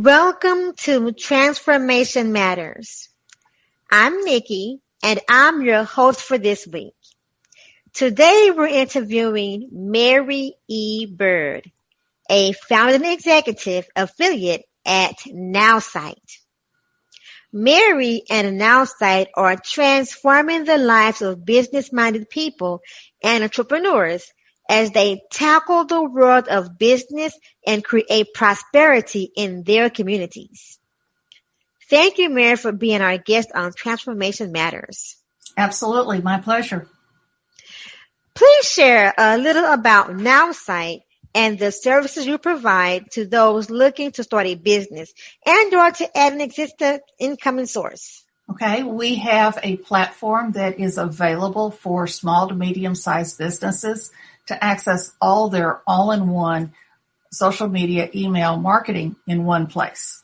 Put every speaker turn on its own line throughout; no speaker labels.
Welcome to Transformation Matters. I'm Nikki, and I'm your host for this week. Today, we're interviewing Mary E. Bird, a founding executive affiliate at Nowsite. Mary and Nowsite are transforming the lives of business-minded people and entrepreneurs as they tackle the world of business and create prosperity in their communities. Thank you, Mary, for being our guest on Transformation Matters.
Absolutely. My pleasure.
Please share a little about Nowsite and the services you provide to those looking to start a business and or to add an existing income source.
Okay. We have a platform that is available for small to medium-sized businesses to access all their all-in-one social media email marketing in one place.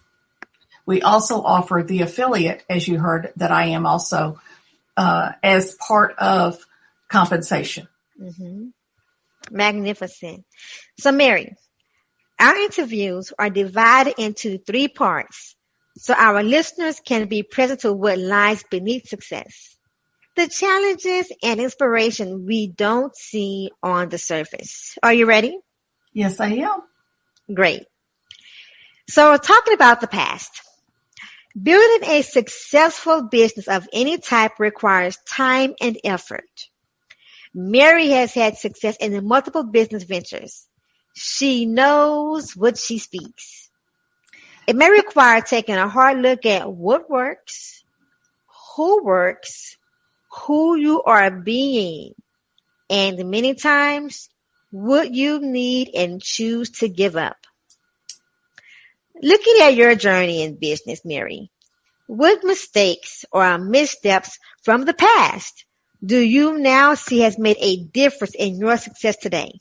We also offer the affiliate, as you heard, that I am also as part of compensation.
Mm-hmm. Magnificent. So, Mary, our interviews are divided into 3 parts so our listeners can be present to what lies beneath success, the challenges and inspiration we don't see on the surface. Are you ready?
Yes, I am.
Great. So, talking about the past. Building a successful business of any type requires time and effort. Mary has had success in multiple business ventures. She knows what she speaks. It may require taking a hard look at what works, who you are being, and many times what you need and choose to give up. Looking at your journey in business, Mary, what mistakes or missteps from the past do you now see has made a difference in your success today?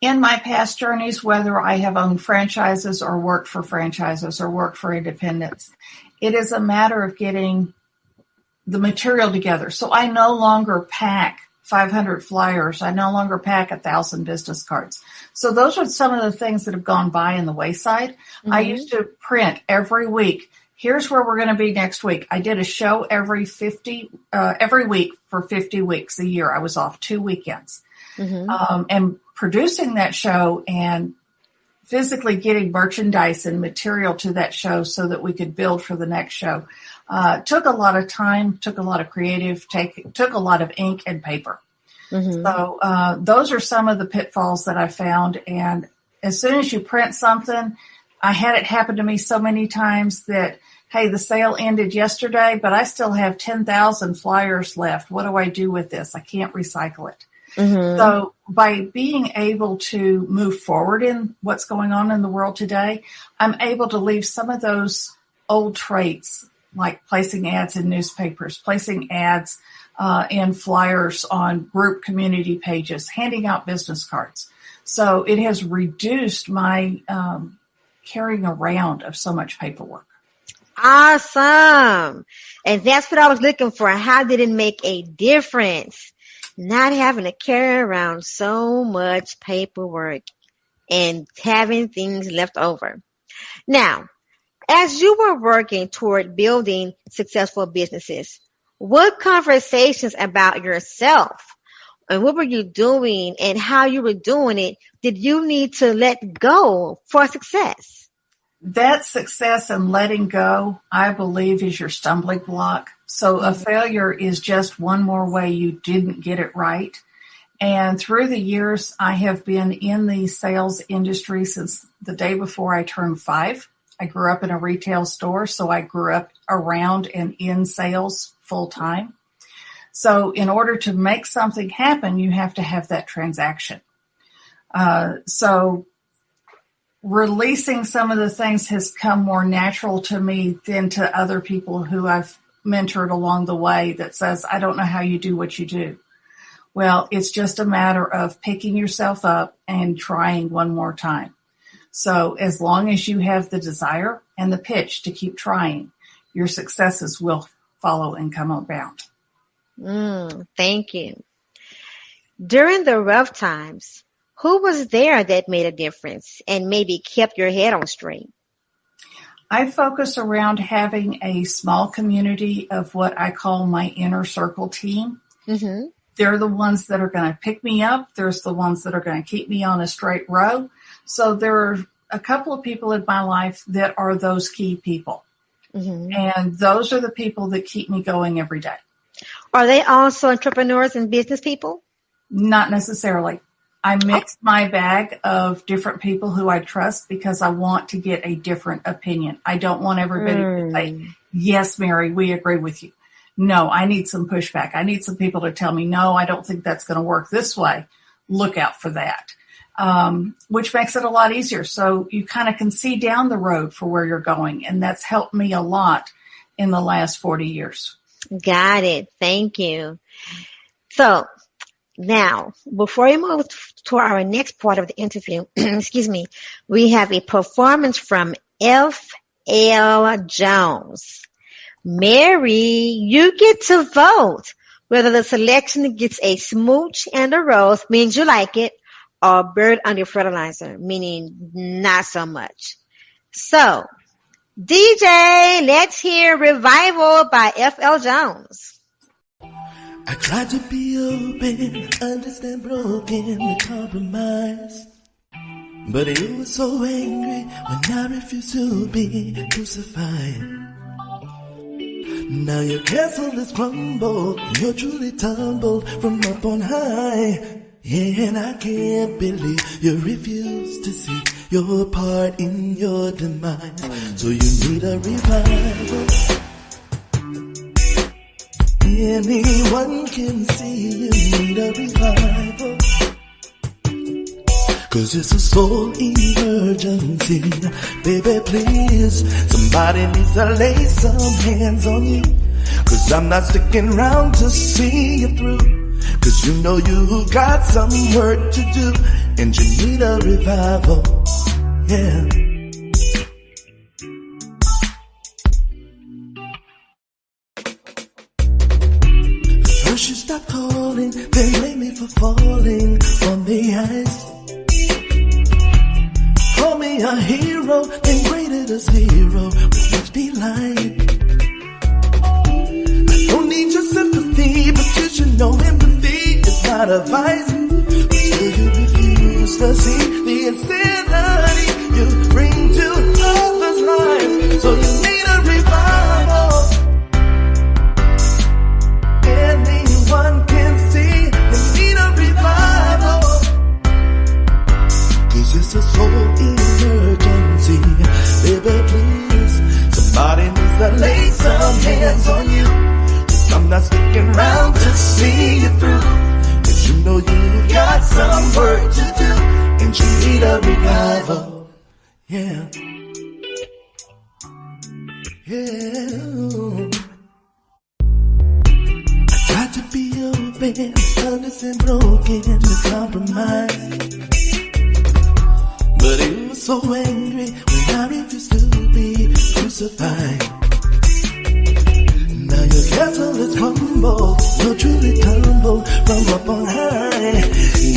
In my past journeys, whether I have owned franchises or worked for franchises or worked for independents, it is a matter of getting the material together. So I no longer pack 500 flyers. I no longer pack 1,000 business cards. So those are some of the things that have gone by in the wayside. Mm-hmm. I used to print every week. Here's where we're going to be next week. I did a show every week for 50 weeks a year. I was off 2 weekends. Mm-hmm. And producing that show and physically getting merchandise and material to that show so that we could build for the next show took a lot of time, took a lot of took a lot of ink and paper. Mm-hmm. So those are some of the pitfalls that I found. And as soon as you print something, I had it happen to me so many times that, hey, the sale ended yesterday, but I still have 10,000 flyers left. What do I do with this? I can't recycle it. Mm-hmm. So by being able to move forward in what's going on in the world today, I'm able to leave some of those old traits, like placing ads in newspapers, placing ads in flyers on group community pages, handing out business cards. So it has reduced my carrying around of so much paperwork.
Awesome. And that's what I was looking for. How did it make a difference? Not having to carry around so much paperwork and having things left over. Now, as you were working toward building successful businesses, what conversations about yourself and what were you doing and how you were doing it did you need to let go for success?
That success and letting go, I believe, is your stumbling block. So a failure is just one more way you didn't get it right. And through the years, I have been in the sales industry since the day before I turned 5. I grew up in a retail store, so I grew up around and in sales full time. So in order to make something happen, you have to have that transaction. So releasing some of the things has come more natural to me than to other people who I've mentored along the way that says, I don't know how you do what you do. Well, it's just a matter of picking yourself up and trying one more time. So as long as you have the desire and the pitch to keep trying, your successes will follow and come about.
Thank you. During the rough times, Who was there that made a difference and maybe kept your head on straight?
I focus around having a small community of what I call my inner circle team.
Mm-hmm.
They're the ones that are going to pick me up. There's the ones that are going to keep me on a straight road. So there are a couple of people in my life that are those key people.
Mm-hmm.
And those are the people that keep me going every day.
Are they also entrepreneurs and business people?
Not necessarily. I mix my bag of different people who I trust because I want to get a different opinion. I don't want everybody to say, yes, Mary, we agree with you. No, I need some pushback. I need some people to tell me, no, I don't think that's going to work this way. Look out for that, which makes it a lot easier. So you kind of can see down the road for where you're going. And that's helped me a lot in the last 40 years.
Got it. Thank you. So now, before we move to our next part of the interview, excuse me, we have a performance from F.L. Jones. Mary, you get to vote whether the selection gets a smooch and a rose, means you like it, or bird under fertilizer, meaning not so much. So, DJ, let's hear Revival by F.L. Jones.
I tried to be open, understand broken, and compromise. But you were so angry when I refused to be crucified. Now your castle is crumbled, you're truly tumbled from up on high. Yeah, and I can't believe you refuse to see your part in your demise. So you need a revival. Anyone can see you need a revival. 'Cause it's a soul emergency. Baby, please, somebody needs to lay some hands on you. 'Cause I'm not sticking around to see you through. 'Cause you know you got some work to do. And you need a revival, yeah. You stopped calling, then blame me for falling on the ice. Call me a hero, then graded as zero with much delight. I don't need your sympathy, but you should know empathy is not a vice. But still you refuse to see the insanity you bring to others' lives. So you need a revival. Anyone can see you need a revival. 'Cause it's a soul emergency. Baby, please, somebody needs to lay some hands on you. 'Cause I'm not sticking around to see you through. 'Cause you know you've got some work to do. And you need a revival, yeah. Yeah. Tried to be open, honest and broken, to compromise. But he was so angry when I refused to be crucified. Now your castle is crumbled, you're truly tumbled from up on high.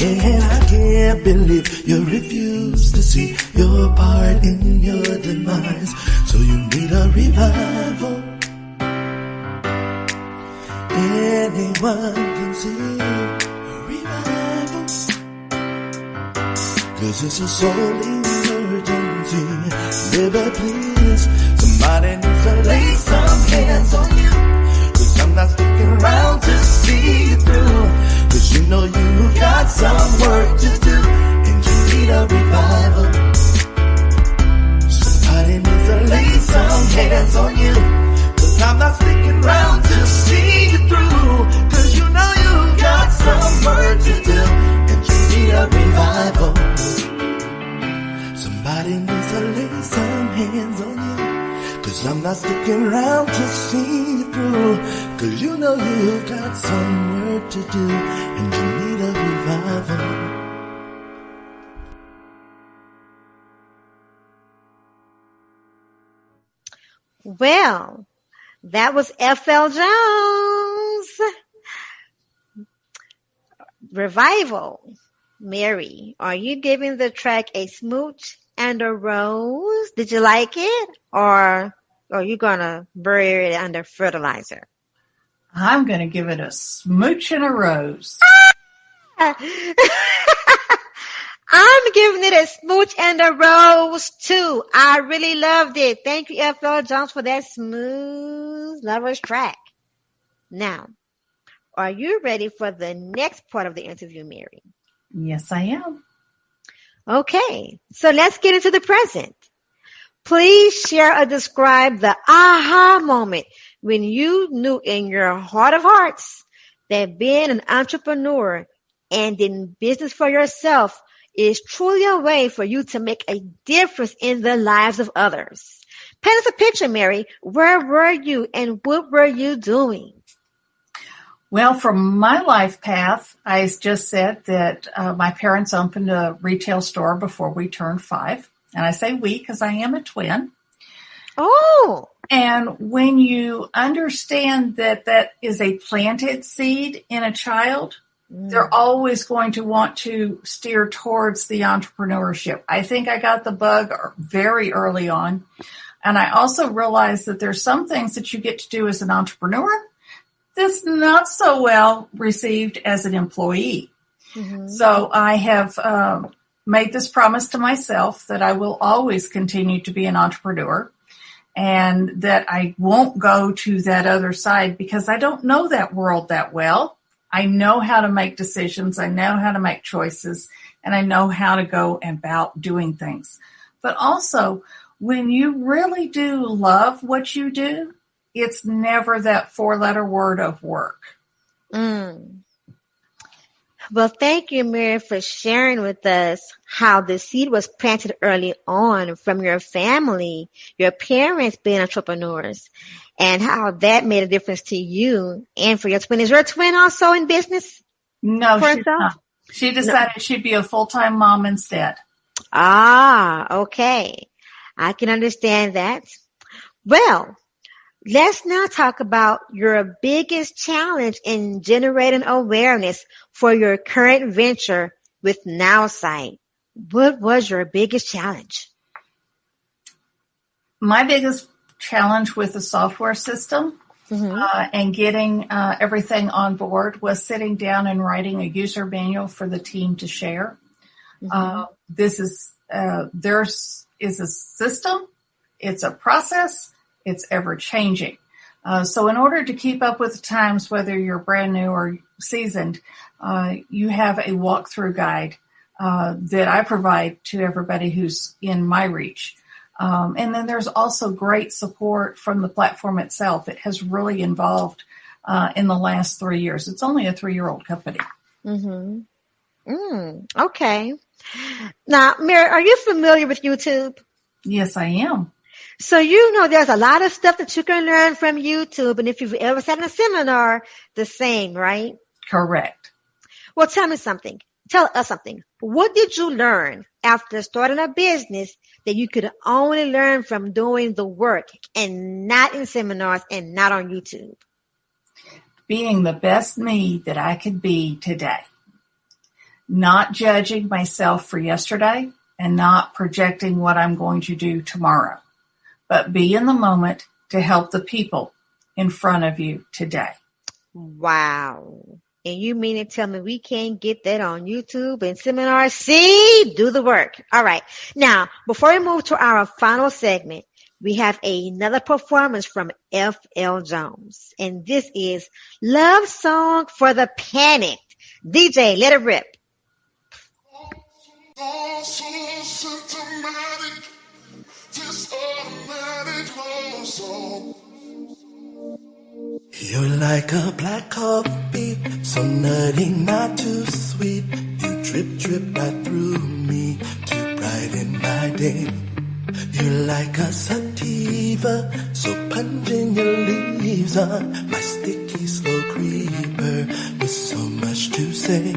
Yeah, I can't believe you refuse to see your part in your demise. So you need a revival. Anyone can see a revival. 'Cause it's a soul emergency. Baby, please, somebody needs to lay some hands on you. 'Cause I'm not sticking around to see you through. 'Cause you know you got some work to do. And you need a revival. Somebody needs to lay some hands on you. 'Cause I'm not sticking around to see you through. 'Cause you know you got some work to do. And you need a revival. Somebody needs to lay some hands on you. 'Cause I'm not sticking around to see you through. 'Cause you know you got some work to do. And you need a revival.
Well, that was F.L. Jones. Revival. Mary, are you giving the track a smooch and a rose? Did you like it? Or are you going to bury it under fertilizer?
I'm going to give it a smooch and a rose.
I'm giving it a smooch and a rose too. I really loved it. Thank you, F.L. Jones, for that smooth lovers track. Now, are you ready for the next part of the interview, Mary?
Yes, I am.
Okay, so let's get into the present. Please share or describe the aha moment when you knew in your heart of hearts that being an entrepreneur and in business for yourself is truly a way for you to make a difference in the lives of others. Paint us a picture, Mary. Where were you and what were you doing?
Well, from my life path, I just said that my parents opened a retail store before we turned 5. And I say we because I am a twin.
Oh.
And when you understand that that is a planted seed in a child, they're always going to want to steer towards the entrepreneurship. I think I got the bug very early on. And I also realized that there's some things that you get to do as an entrepreneur that's not so well received as an employee. Mm-hmm. So I have made this promise to myself that I will always continue to be an entrepreneur and that I won't go to that other side because I don't know that world that well. I know how to make decisions. I know how to make choices, and I know how to go about doing things. But also, when you really do love what you do, it's never that 4-letter word of work.
Well, thank you, Mary, for sharing with us how the seed was planted early on from your family, your parents being entrepreneurs, and how that made a difference to you and for your twin. Is your twin also in business?
No, she's not. She decided she'd be a full-time mom instead.
Ah, okay. I can understand that. Well, let's now talk about your biggest challenge in generating awareness for your current venture with Nowsite. What was your biggest challenge?
My biggest challenge with the software system and getting everything on board was sitting down and writing a user manual for the team to share. This is there's a system, it's a process, it's ever changing. So in order to keep up with the times, whether you're brand new or seasoned, you have a walkthrough guide that I provide to everybody who's in my reach. And then there's also great support from the platform itself. It has really evolved in the last 3 years. It's only a 3-year-old company.
Okay. Now, Mary, are you familiar with YouTube?
Yes, I am.
So you know there's a lot of stuff that you can learn from YouTube, and if you've ever sat in a seminar, the same, right?
Correct.
Well, tell us something. What did you learn after starting a business that you could only learn from doing the work and not in seminars and not on YouTube?
Being the best me that I could be today. Not judging myself for yesterday and not projecting what I'm going to do tomorrow. But be in the moment to help the people in front of you today.
Wow. And you mean to tell me we can't get that on YouTube and seminars? See, do the work. All right. Now, before we move to our final segment, we have another performance from F.L. Jones. And this is Love Song for the Panicked. DJ, let it rip.
So symptomatic, this automatic love song. You're like a black coffee, so nutty, not too sweet. You drip, drip right through me to brighten my day. You're like a sativa, so pungent your leaves on my sticky slow creeper with so much to say.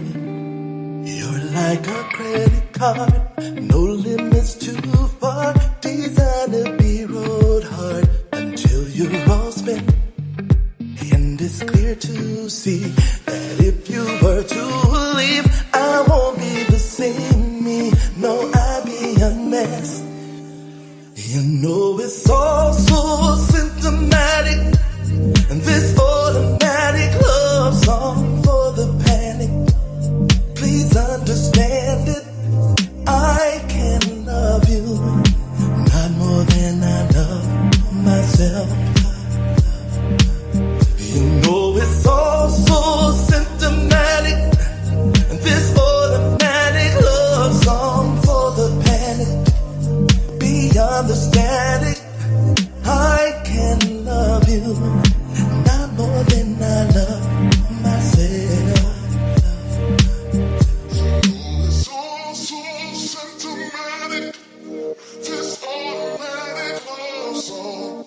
You're like a credit card, no limits too far, designed to be rode hard until you're all spent. And it's clear to see that if you were to leave, I won't be the You know it's all so symptomatic, and this automatic love song for the panic. Please understand it. I can love you not more than I love myself. You know it's all so symptomatic, and this automatic love song for the panic. Beyond the static, I can love you not more than I love myself. It's all so symptomatic, this automatic love song.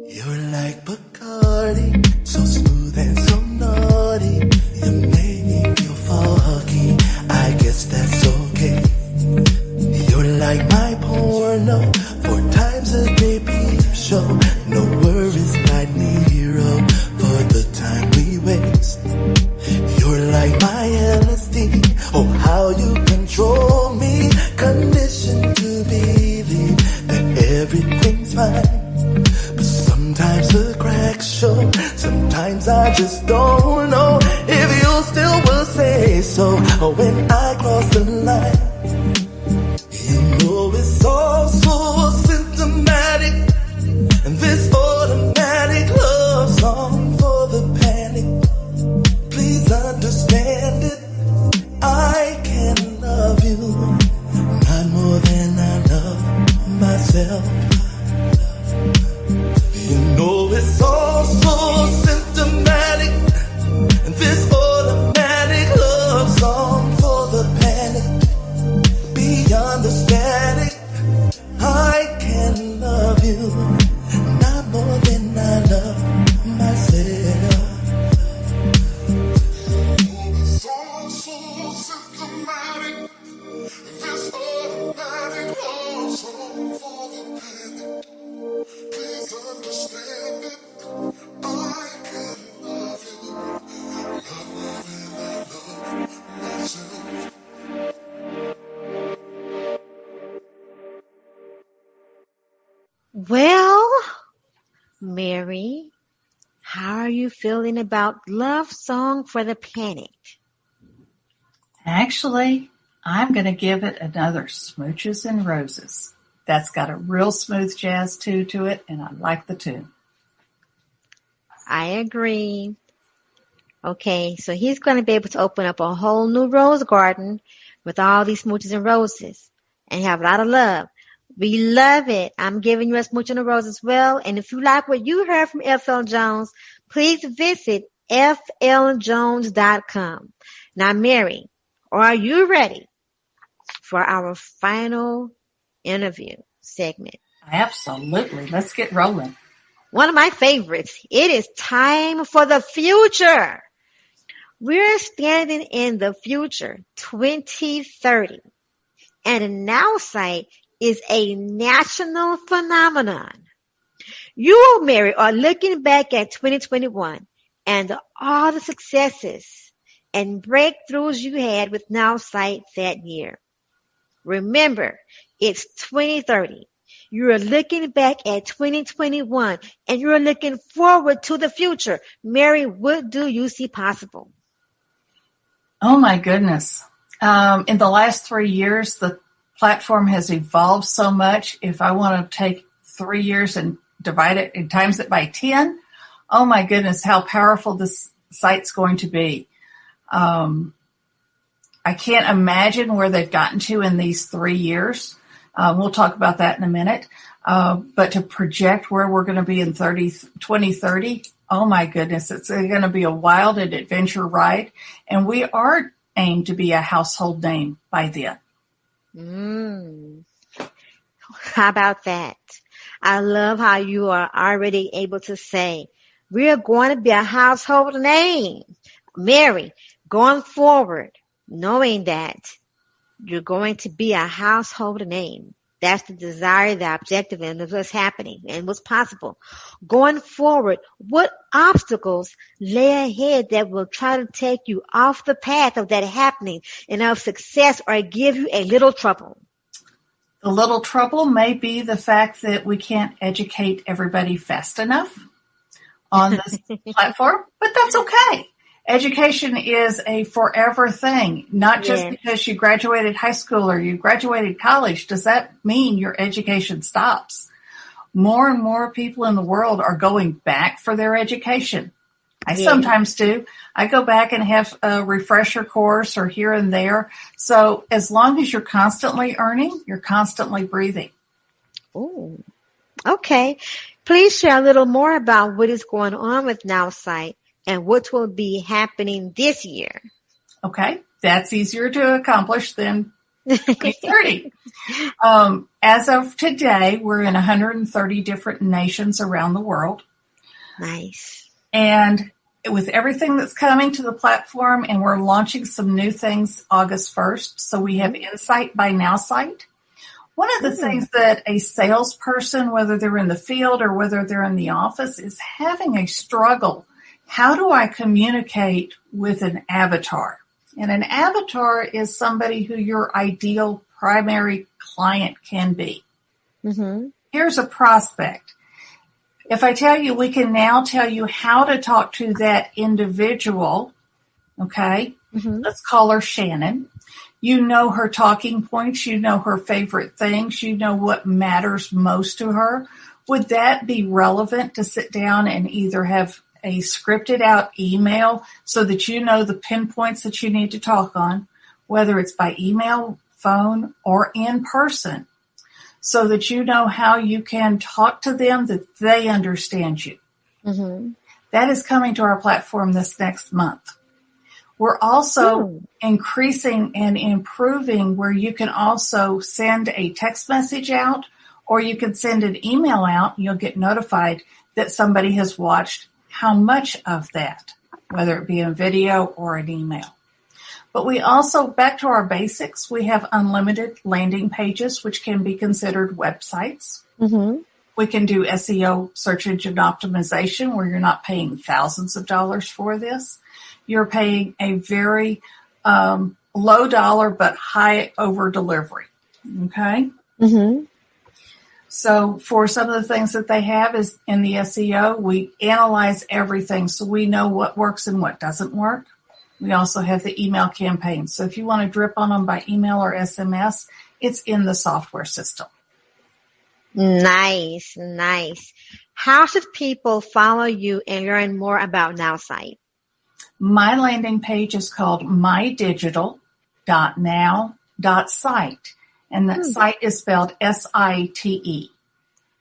You're like Bacardi, so smooth and so naughty. You make me feel foggy, I guess that's okay. You're like my porno, 4 times a day peep show. No worries, not Nero, for the time we waste. You're like my LSD, oh how you control me. Conditioned to believe that everything's fine. But sometimes the cracks show, sometimes I just don't know if you still will say so when I cross the line. You know it's all so symptomatic, and this automatic love song for the panic. Please understand it. I can love you not more than I love myself. You know it's all so symptomatic, and this automatic love song for the panic. Beyond the static, I can love you not more than I love myself. It's all so symptomatic, this automatic love song for the panic. Please understand it. I can love you not more than I love myself.
Well, Mary, how are you feeling about Love Song for the Panic?
Actually, I'm going to give it another Smooches and Roses. That's got a real smooth jazz tune to it, and I like the tune.
I agree. Okay, so he's going to be able to open up a whole new rose garden with all these smooches and roses and have a lot of love. We love it. I'm giving you a smooch and a rose as well. And if you like what you heard from F.L. Jones, please visit fljones.com. Now, Mary, are you ready for our final interview segment?
Absolutely. Let's get rolling.
One of my favorites. It is time for the future. We're standing in the future, 2030. And Nowsite is a national phenomenon. You, Mary, are looking back at 2021 and all the successes and breakthroughs you had with Nowsite that year. Remember, it's 2030. You're looking back at 2021 and you're looking forward to the future. Mary, what do you see possible?
Oh my goodness. In the last 3 years, the platform has evolved so much. If I want to take 3 years and divide it and times it by 10, oh my goodness, how powerful this site's going to be. I can't imagine where they've gotten to in these 3 years. We'll talk about that in a minute. But to project where we're going to be in 2030, oh my goodness, it's going to be a wild and adventure ride. And we are aimed to be a household name by then.
How about that? I love how you are already able to say, we are going to be a household name. Mary, going forward, knowing that you're going to be a household name. That's the desire, the objective, and what's happening and what's possible. Going forward, what obstacles lay ahead that will try to take you off the path of that happening and of success or give you a little trouble?
The little trouble may be the fact that we can't educate everybody fast enough on this platform, but that's okay. Education is a forever thing. Not just because you graduated high school or you graduated college does that mean your education stops. More and more people in the world are going back for their education. I sometimes do. I go back and have a refresher course or here and there. So as long as you're constantly earning, you're constantly breathing.
Oh, okay. Please share a little more about what is going on with Nowsite and what will be happening this year.
Okay. That's easier to accomplish than 2030. As of today, we're in 130 different nations around the world.
Nice.
And with everything that's coming to the platform, and we're launching some new things August 1st. So we have Insight by Nowsite. One of the things that a salesperson, whether they're in the field or whether they're in the office, is having a struggle. How do I communicate with an avatar? And an avatar is somebody who your ideal primary client can be. Mm-hmm. Here's a prospect. If I tell you, we can now tell you how to talk to that individual, okay? Mm-hmm. Let's call her Shannon. You know her talking points. You know her favorite things. You know what matters most to her. Would that be relevant to sit down and either have a scripted out email so that you know the pinpoints that you need to talk on, whether it's by email, phone, or in person, so that you know how you can talk to them, that they understand you. Mm-hmm. That is coming to our platform this next month. We're also increasing and improving where you can also send a text message out, or you can send an email out and you'll get notified that somebody has watched how much of that, whether it be a video or an email. But we also, back to our basics, we have unlimited landing pages, which can be considered websites. Mm-hmm. We can do SEO, search engine optimization, where you're not paying thousands of dollars for this. You're paying a very low dollar but high over delivery. Okay? Mm-hmm. So for some of the things that they have is in the SEO, we analyze everything so we know what works and what doesn't work. We also have the email campaign. So if you want to drip on them by email or SMS, it's in the software system.
Nice, nice. How should people follow you and learn more about Nowsite?
My landing page is called mydigital.now.site. And that site is spelled SITE.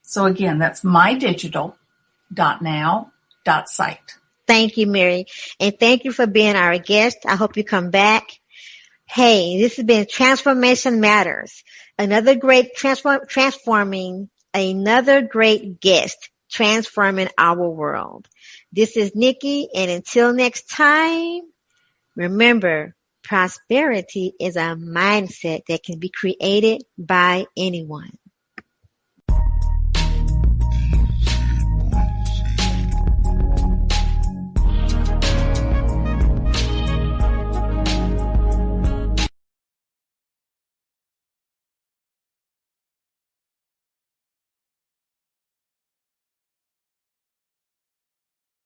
So again, that's mydigital.now.site.
Thank you, Mary. And thank you for being our guest. I hope you come back. Hey, this has been Transformation Matters. Another great another great guest transforming our world. This is Nikki, and until next time, remember, prosperity is a mindset that can be created by anyone.